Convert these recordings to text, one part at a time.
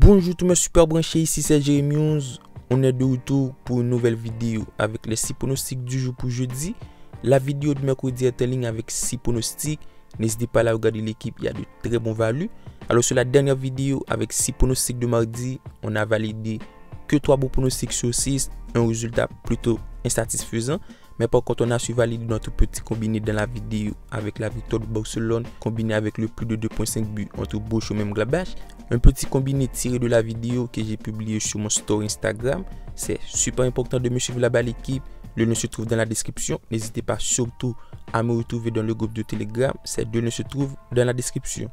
Bonjour tous mes super branchés, ici c'est Jérémy11. On est de retour pour une nouvelle vidéo avec les 6 pronostics du jour pour jeudi. La vidéo de mercredi est en ligne avec 6 pronostics. N'hésitez pas à la regarder l'équipe, il y a de très bons values. Alors sur la dernière vidéo avec 6 pronostics de mardi, on a validé que 3 bons pronostics sur 6, un résultat plutôt insatisfaisant. Mais par contre, on a su valider notre petit combiné dans la vidéo avec la victoire de Barcelone combiné avec le plus de 2.5 buts entre Bochum et Mönchengladbach. Un petit combiné tiré de la vidéo que j'ai publié sur mon story Instagram. C'est super important de me suivre là-bas l'équipe. Le lien se trouve dans la description. N'hésitez pas surtout à me retrouver dans le groupe de Telegram. Ces deux liens se trouvent dans la description.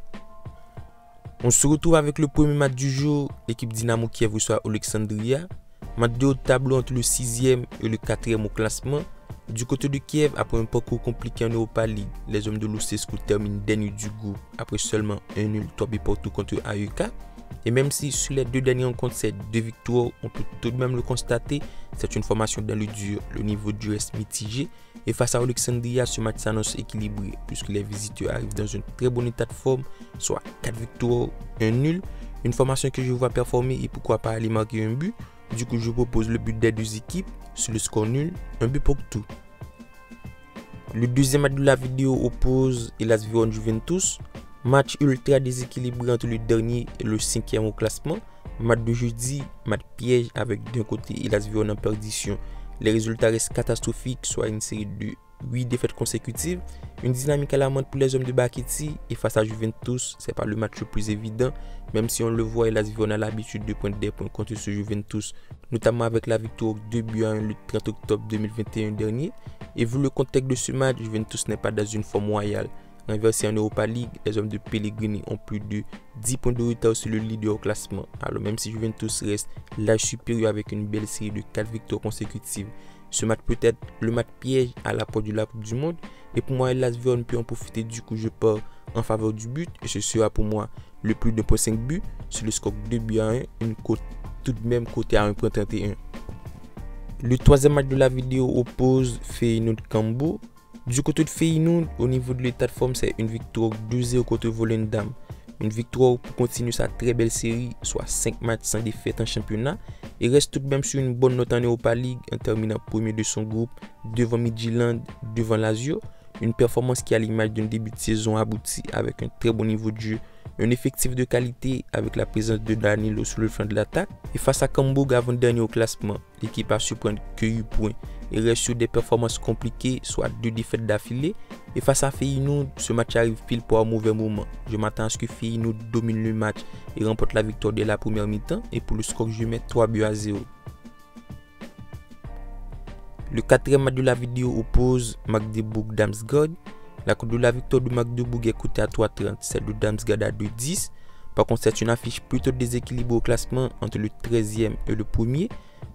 On se retrouve avec le premier match du jour. L'équipe Dynamo Kiev reçoit Alexandria. Match de haut de tableau entre le 6e et le 4e au classement. Du côté de Kiev, après un parcours compliqué en Europa League, les hommes de Lucescu terminent dernier du groupe après seulement un nul 3 buts partout contre AEK. Et même si sur les deux dernières rencontres, c'est 2 victoires, on peut tout de même le constater, c'est une formation dans le dur, le niveau du reste mitigé. Et face à Alexandria, ce match s'annonce équilibré puisque les visiteurs arrivent dans un très bon état de forme, soit 4 victoires, 1 nul. Une formation que je vois performer et pourquoi pas aller marquer un but. Du coup, je propose le but des deux équipes sur le score nul, un but pour tout. Le deuxième match de la vidéo oppose Hellas Vérone Juventus. Match ultra déséquilibré entre le dernier et le 5e au classement. Match de jeudi, match piège avec d'un côté Hellas Vérone en perdition. Les résultats restent catastrophiques, soit une série de 8 défaites consécutives. Une dynamique alarmante pour les hommes de Bakiti et face à Juventus, c'est pas le match le plus évident, même si on le voit, Hellas Vérone a l'habitude de prendre des points contre ce Juventus, notamment avec la victoire 2 buts à 1 le 30 octobre 2021 dernier. Et vu le contexte de ce match, Juventus n'est pas dans une forme royale. Renversé en Europa League, les hommes de Pellegrini ont plus de 10 points de retard sur le leader au classement. Alors même si Juventus reste l'âge supérieur avec une belle série de 4 victoires consécutives, ce match peut être le match piège à la porte de la Coupe du Monde. Et pour moi, Hellas Vérone peut en profiter, du coup je pars en faveur du but. Et ce sera pour moi le plus de 2.5 buts sur le score 2 buts à 1, une cote tout de même cotée à 1.31. Le troisième match de la vidéo oppose Feyenoord-Cambuur. Du côté de Feyenoord, au niveau de l'état de forme, c'est une victoire 2-0 contre Volendam. Une victoire pour continuer sa très belle série, soit 5 matchs sans défaite en championnat. Et reste tout de même sur une bonne note en Europa League en terminant premier de son groupe devant Midtjylland, devant Lazio. Une performance qui a l'image d'un début de saison abouti avec un très bon niveau de jeu. Un effectif de qualité avec la présence de Danilo sur le flanc de l'attaque. Et face à Cambuur, avant-dernier au classement, l'équipe a su prendre que 8 points et reste sur des performances compliquées, soit 2 défaites d'affilée. Et face à Feyenoord, ce match arrive pile pour un mauvais moment. Je m'attends à ce que Feyenoord domine le match et remporte la victoire dès la première mi-temps. Et pour le score, je mets 3 buts à 0. Le quatrième match de la vidéo oppose Magdeburg-Damsgaard. La cote de la victoire de Magdeburg est cotée à 3,30, celle de Damsgaard à 2,10. Par contre, c'est une affiche plutôt déséquilibrée au classement entre le 13e et le 1er.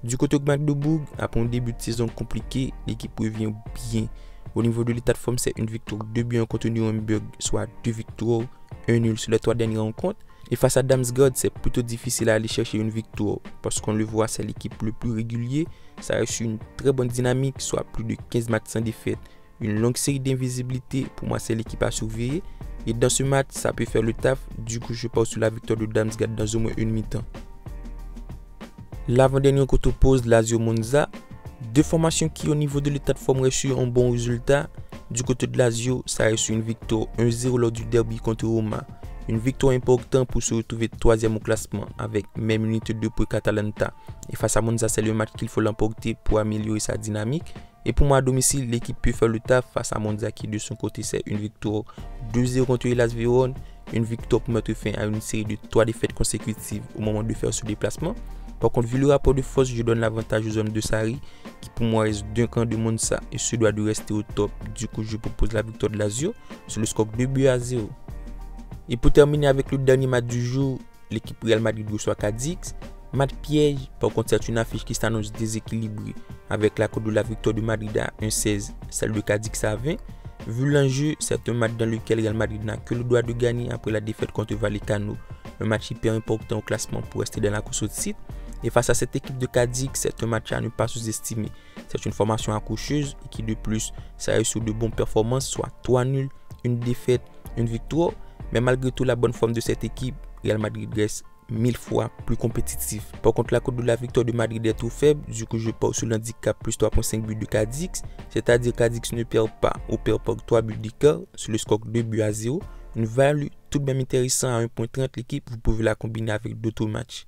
Du côté de Magdeburg, après un début de saison compliqué, l'équipe revient bien. Au niveau de l'état de forme, c'est une victoire 2 buts contre Nuremberg, soit 2 victoires, 1 nul sur les 3 dernières rencontres. Et face à Damsgaard, c'est plutôt difficile à aller chercher une victoire parce qu'on le voit, c'est l'équipe le plus régulier. Ça reste sur une très bonne dynamique, soit plus de 15 matchs sans défaite. Une longue série d'invisibilité, pour moi c'est l'équipe à surveiller. Et dans ce match, ça peut faire le taf. Du coup, je pars sur la victoire de Damsgaard dans au moins une mi-temps. L'avant-dernier côté oppose Lazio Monza. Deux formations qui au niveau de l'état de forme restent sur un bon résultat. Du côté de Lazio, ça reste sur une victoire 1-0 lors du derby contre Roma. Une victoire importante pour se retrouver 3e au classement avec même unité 2 pour Atalanta. Et face à Monza, c'est le match qu'il faut l'emporter pour améliorer sa dynamique. Et pour moi à domicile, l'équipe peut faire le taf face à Monza qui de son côté c'est une victoire 2-0 contre Hellas Vérone. Une victoire pour mettre fin à une série de 3 défaites consécutives au moment de faire ce déplacement. Par contre, vu le rapport de force, je donne l'avantage aux hommes de Sarri qui pour moi reste d'un camp de Monza et se doit de rester au top. Du coup, je propose la victoire de Lazio sur le score 2 buts à 0. Et pour terminer avec le dernier match du jour, l'équipe Real Madrid reçoit Cadix. Match piège, par contre c'est une affiche qui s'annonce déséquilibrée avec la cote de la victoire de Madrid à 1,16, celle de Cadix à 20. Vu l'enjeu, c'est un match dans lequel Real Madrid n'a que le droit de gagner après la défaite contre Vallecano. Un match hyper important au classement pour rester dans la course au titre. Et face à cette équipe de Cadix, c'est un match à ne pas sous-estimer. C'est une formation accrocheuse et qui de plus, ça reste sur de bonnes performances, soit 3 nuls, une défaite, une victoire. Mais malgré tout la bonne forme de cette équipe, Real Madrid reste 1000 fois plus compétitif. Par contre, la cote de la victoire de Madrid est trop faible, du coup je pars sur l'handicap plus 3.5 buts de Cadix, c'est-à-dire Cadix ne perd pas ou perd par 3 buts d'écart sur le score 2 buts à 0. Une value tout de même intéressante à 1.30 l'équipe, vous pouvez la combiner avec d'autres matchs.